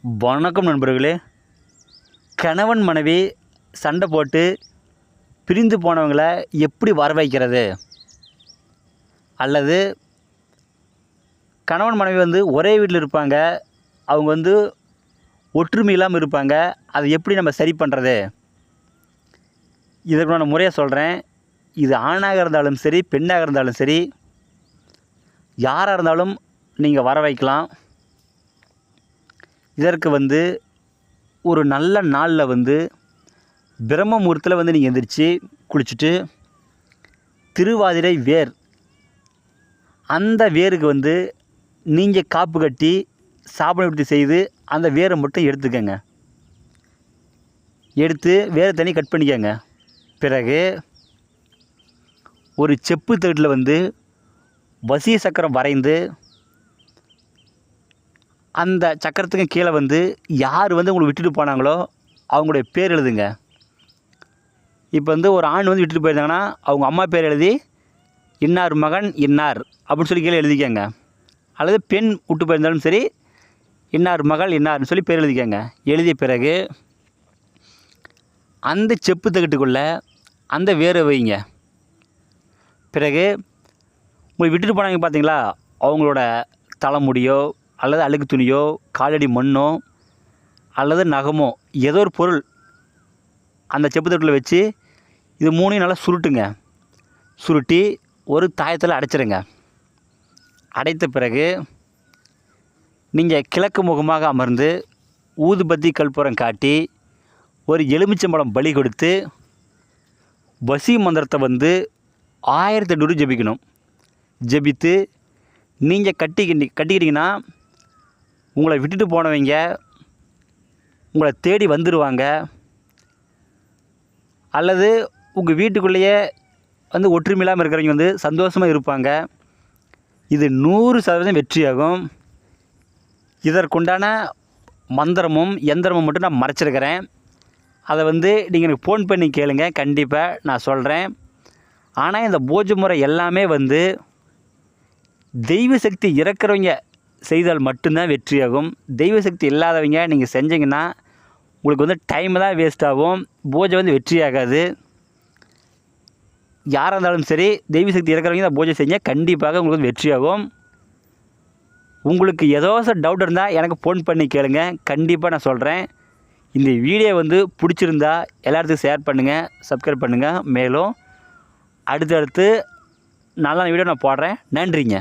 வணக்கம் நண்பர்களே. கணவன் மனைவி சண்டை போட்டு பிரிந்து போனவங்களை எப்படி வர வைக்கிறது, அல்லது கணவன் மனைவி ஒரே வீட்டில் இருப்பாங்க, அவங்க ஒற்றுமை இல்லாமல் இருப்பாங்க, அதை எப்படி நம்ம சரி பண்ணுறது, இதற்கான முறையை சொல்கிறேன். இது ஆணாக இருந்தாலும் சரி, பெண்ணாக இருந்தாலும் சரி, யாராக இருந்தாலும் நீங்கள் வர வைக்கலாம். இதற்கு ஒரு நல்ல நாளில் பிரம்ம முகூர்த்தத்தில் நீங்கள் எந்திரிச்சு குளிச்சுட்டு, திருவாதிரை வேர், அந்த வேருக்கு நீங்கள் காப்பு கட்டி சாப்பிட விட்டு செய்து அந்த வேரை மட்டும் எடுத்துக்கங்க. எடுத்து வேரை தண்ணி கட் பண்ணிக்கங்க. பிறகு ஒரு செப்பு தட்டில் வசிய சக்கரம் வரைந்து, அந்த சக்கரத்துக்கு கீழே யார் உங்களுக்கு விட்டுட்டு போனாங்களோ அவங்களுடைய பேர் எழுதுங்க. இப்போ ஒரு ஆண் விட்டுட்டு போயிருந்தாங்கன்னா அவங்க அம்மா பேர் எழுதி இன்னார் மகன் இன்னார் அப்படின்னு சொல்லி கீழே எழுதிக்கங்க. அல்லது பெண் விட்டு போயிருந்தாலும் சரி, இன்னார் மகள் இன்னார்னு சொல்லி பேர் எழுதிக்கங்க. எழுதிய பிறகு அந்த செப்பு தகட்டுக்குள்ளே அந்த வேரை வைங்க. பிறகு உங்களை விட்டுட்டு போனாங்க பார்த்தீங்களா, அவங்களோட தலைமுடியோ அல்லது அழுக்கு துணியோ காலடி மண்ணோ அல்லது நகமோ ஏதோ ஒரு பொருள் அந்த செப்பு தட்டில் வச்சு இது மூணையும் நல்லா சுருட்டுங்க. சுருட்டி ஒரு தாயத்தில் அடைச்சிருங்க. அடைத்த பிறகு நீங்கள் கிழக்கு முகமாக அமர்ந்து ஊதுபத்தி கற்பூரம் காட்டி ஒரு எலுமிச்சம்பழம் பலி கொடுத்து வசி மந்திரத்தை 1008 ஜபிக்கணும். ஜபித்து நீங்கள் கட்டிக்கிட்டிங்கன்னா உங்களை விட்டுட்டு போனவங்க உங்களை தேடி வந்துடுவாங்க. அல்லது உங்கள் வீட்டுக்குள்ளேயே ஒற்றுமை இல்லாமல் இருக்கிறவங்க சந்தோஷமாக இருப்பாங்க. இது 100% வெற்றியாகும். இதற்குண்டான மந்திரமும் எந்திரமும் மட்டும் நான் மறைச்சிருக்கிறேன். அதை நீங்கள் எனக்கு ஃபோன் பண்ணி கேளுங்க, கண்டிப்பாக நான் சொல்கிறேன். ஆனால் இந்த பூஜை முறை எல்லாமே தெய்வ சக்தி இறக்குறவங்க செய்தால் மட்டும்தான் வெற்றியாகும். தெய்வ சக்தி இல்லாதவங்க நீங்கள் செஞ்சீங்கன்னா உங்களுக்கு டைம் தான் வேஸ்ட் ஆகும். பூஜை வெற்றியாகாது. யாராக இருந்தாலும் சரி, தெய்வ சக்தி இறக்குறவங்க தான் பூஜை செஞ்ச கண்டிப்பாக உங்களுக்கு வெற்றியாகும். உங்களுக்கு ஏதோ டவுட் இருந்தால் எனக்கு ஃபோன் பண்ணி கேளுங்க, கண்டிப்பாக நான் சொல்கிறேன். இந்த வீடியோ பிடிச்சிருந்தா எல்லாத்துக்கும் ஷேர் பண்ணுங்கள், சப்ஸ்கிரைப் பண்ணுங்கள். மேலும் அடுத்தடுத்து நல்ல வீடியோ நான் போடுறேன். நன்றிங்க.